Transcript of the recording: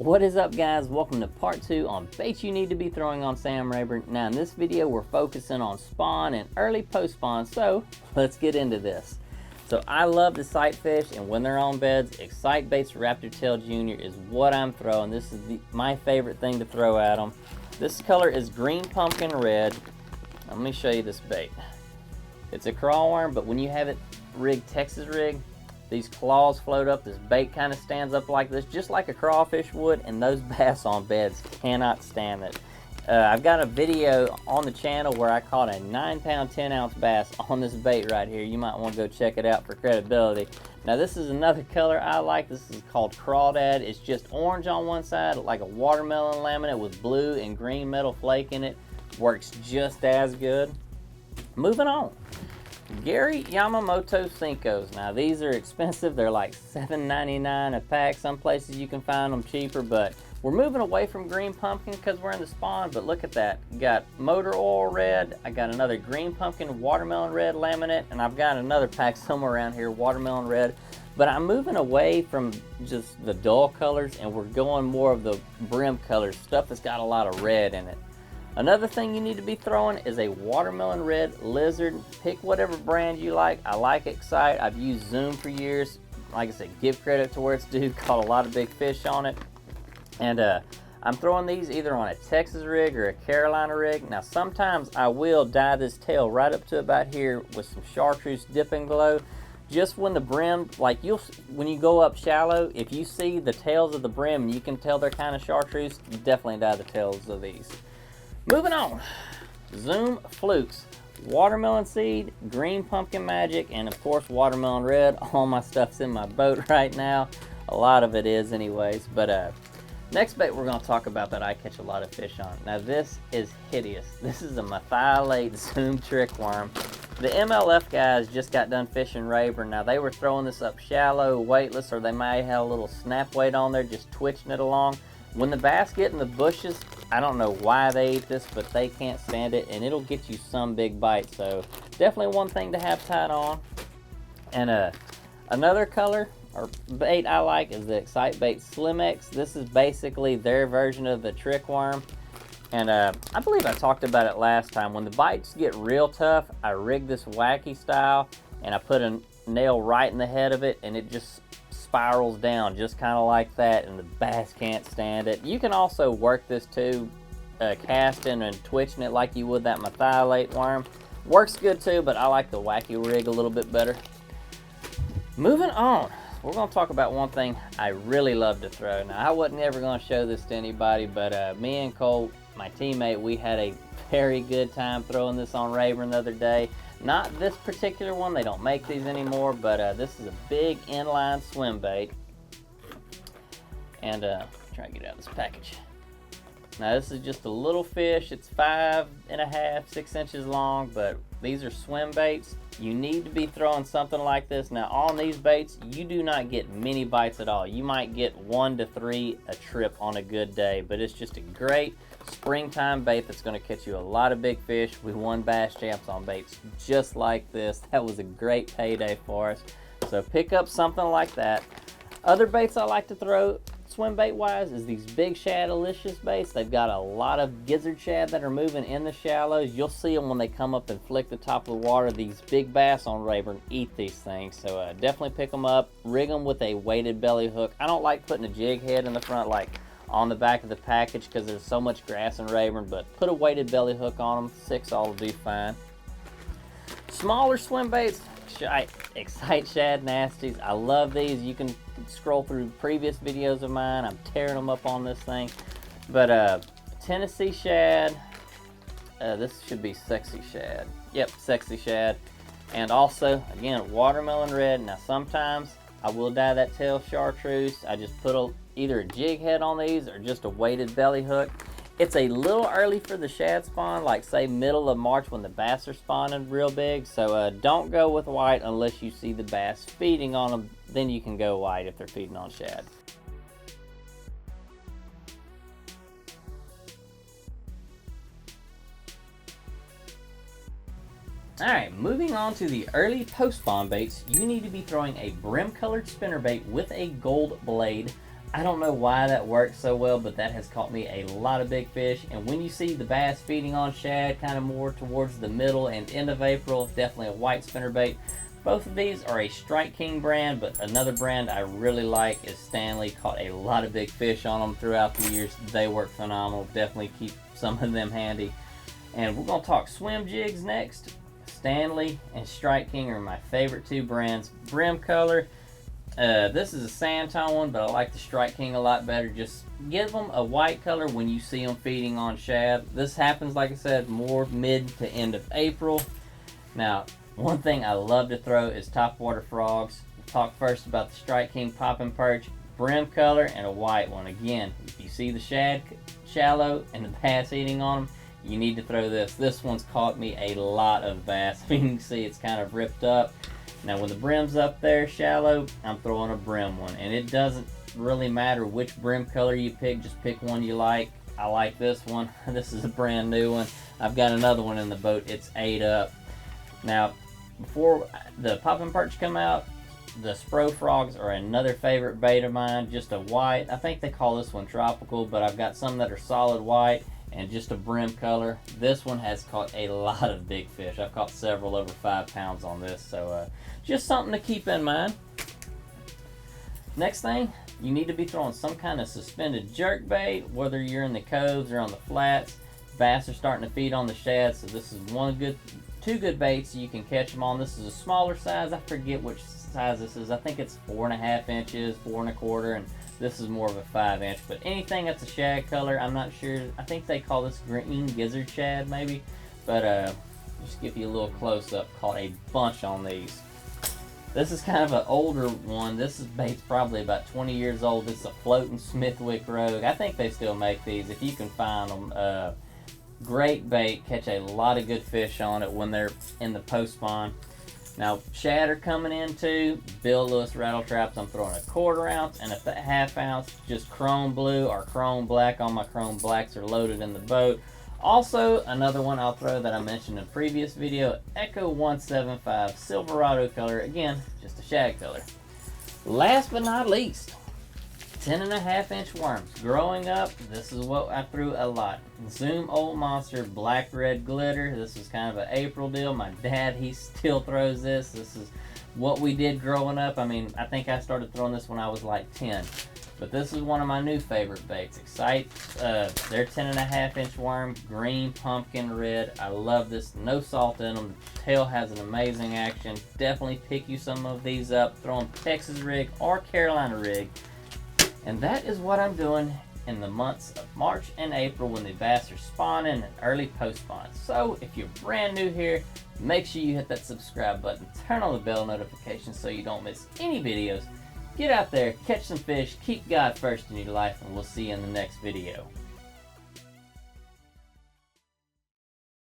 What is up, guys? Welcome to part 2 on baits you need to be throwing on Sam Rayburn. Now in this video we're focusing on spawn and early post spawn, so let's get into this. So I love to sight fish, and when they're on beds, Excite Baits Raptor Tail Jr. is what I'm throwing. This is my favorite thing to throw at them. This color is green pumpkin red. Let me show you this bait. It's a crawl worm, but when you have it rigged Texas rig, these claws float up, this bait kind of stands up like this, just like a crawfish would, and those bass on beds cannot stand it. I've got a video on the channel where I caught a 9-pound, 10-ounce bass on this bait right here. You might want to go check it out for credibility. Now this is another color I like. This is called Crawdad. It's just orange on one side, like a watermelon laminate with blue and green metal flake in it. Works just as good. Moving on. Gary Yamamoto Senkos. Now these are expensive. They're like $7.99 a pack. Some places you can find them cheaper, but we're moving away from green pumpkin because we're in the spawn. But look at that. You got motor oil red. I got another green pumpkin watermelon red laminate, and I've got another pack somewhere around here, watermelon red. But I'm moving away from just the dull colors, and we're going more of the brim colors, stuff that's got a lot of red in it. Another thing you need to be throwing is a watermelon red lizard. Pick whatever brand you like. I like Excite. I've used Zoom for years. Like I said, give credit to where it's due. Caught a lot of big fish on it. And I'm throwing these either on a Texas rig or a Carolina rig. Now sometimes I will dye this tail right up to about here with some chartreuse dipping glow. Just when the brim, like when you go up shallow, if you see the tails of the brim and you can tell they're kind of chartreuse, you definitely dye the tails of these. Moving on, Zoom Flukes, watermelon seed, green pumpkin magic, and of course watermelon red. All my stuff's in my boat right now. A lot of it is anyways, but next bait we're going to talk about that I catch a lot of fish on. Now this is hideous. This is a Methylated Zoom trick worm. The MLF guys just got done fishing Rayburn. Now they were throwing this up shallow, weightless, or they might have a little snap weight on there, just twitching it along. When the bass get in the bushes, I don't know why they ate this, but they can't stand it, and it'll get you some big bites. So definitely one thing to have tied on. And another color or bait I like is the Excite Bait Slimex. This is basically their version of the trick worm. And I believe I talked about it last time. When the bites get real tough, I rig this wacky style, and I put a nail right in the head of it, and it just spirals down just kind of like that, and the bass can't stand it. You can also work this too, casting and twitching it like you would that Methylate worm. Works good too, but I like the wacky rig a little bit better. Moving on, we're going to talk about one thing I really love to throw. Now I wasn't ever going to show this to anybody, but me and Cole, my teammate, we had a very good time throwing this on Rayburn the other day. Not this particular one, they don't make these anymore, but this is a big inline swim bait. And try to get out of this package. Now this is just a little fish. It's 5.5, 6 inches long, but these are swim baits. You need to be throwing something like this. Now on these baits, you do not get many bites at all. You might get 1 to 3 a trip on a good day, but it's just a great springtime bait that's going to catch you a lot of big fish. We won bass champs on baits just like this. That was a great payday for us. So pick up something like that. Other baits I like to throw swim bait wise is these big shad-alicious baits. They've got a lot of gizzard shad that are moving in the shallows. You'll see them when they come up and flick the top of the water. These big bass on Rayburn eat these things, so definitely pick them up. Rig them with a weighted belly hook. I don't like putting a jig head in the front like on the back of the package because there's so much grass in Rayburn, but put a weighted belly hook on them. 6 all will do fine. Smaller swim baits, Excite Shad Nasties. I love these. You can scroll through previous videos of mine. I'm tearing them up on this thing. But Tennessee Shad, this should be Sexy Shad. Yep, Sexy Shad. And also, again, watermelon red. Now sometimes I will dye that tail chartreuse. I just put either a jig head on these or just a weighted belly hook. It's a little early for the shad spawn, like say middle of March when the bass are spawning real big. So don't go with white unless you see the bass feeding on them. Then you can go white if they're feeding on shad. Alright, moving on to the early post spawn baits, you need to be throwing a brim colored spinnerbait with a gold blade. I don't know why that works so well, but that has caught me a lot of big fish. And when you see the bass feeding on shad kind of more towards the middle and end of April, definitely a white spinnerbait. Both of these are a Strike King brand, but another brand I really like is Stanley. Caught a lot of big fish on them throughout the years. They work phenomenal. Definitely keep some of them handy. And we're going to talk swim jigs next. Stanley and Strike King are my favorite two brands. Brim color. This is a sand tone one, but I like the Strike King a lot better. Just give them a white color when you see them feeding on shad. This happens, like I said, more mid to end of April. Now, one thing I love to throw is topwater frogs. We'll talk first about the Strike King popping perch. Brim color and a white one. Again, if you see the shad shallow and the bass eating on them, you need to throw this. This one's caught me a lot of bass. You can see it's kind of ripped up. Now when the brim's up there shallow, I'm throwing a brim one. And it doesn't really matter which brim color you pick, just pick one you like. I like this one. This is a brand new one. I've got another one in the boat. It's 8 up. Now, before the popping perch come out, the Spro Frogs are another favorite bait of mine. Just a white. I think they call this one tropical, but I've got some that are solid white and just a brim color. This one has caught a lot of big fish. I've caught several over 5 pounds on this, so just something to keep in mind. Next thing, you need to be throwing some kind of suspended jerk bait, whether you're in the coves or on the flats. Bass are starting to feed on the shad, so this is two good baits you can catch them on. This is a smaller size. I forget which size this is. I think it's 4.5 inches, 4 1/4, and this is more of a 5 inch. But anything that's a shad color, I'm not sure. I think they call this green gizzard shad maybe. But just give you a little close up. Caught a bunch on these. This is kind of an older one. This bait's probably about 20 years old. This is a floating Smithwick Rogue. I think they still make these if you can find them. Great bait. Catch a lot of good fish on it when they're in the post spawn. Now, shad are coming in too. Bill Lewis rattle traps. I'm throwing a 1/4 ounce and a 1/2 ounce. Just chrome blue or chrome black. All my chrome blacks are loaded in the boat. Also, another one I'll throw that I mentioned in a previous video, Echo 175 Silverado color. Again, just a shad color. Last but not least, 10.5 inch worms. Growing up, this is what I threw a lot. Zoom Old Monster Black Red Glitter. This is kind of an April deal. My dad, he still throws this. This is what we did growing up. I mean, I think I started throwing this when I was like 10. But this is one of my new favorite baits. Excite, they're 10.5 inch worm, green, pumpkin, red. I love this. No salt in them. The tail has an amazing action. Definitely pick you some of these up. Throw them Texas rig or Carolina rig. And that is what I'm doing in the months of March and April when the bass are spawning and early post spawn. So if you're brand new here, make sure you hit that subscribe button. Turn on the bell notifications so you don't miss any videos. Get out there, catch some fish, keep God first in your life, and we'll see you in the next video.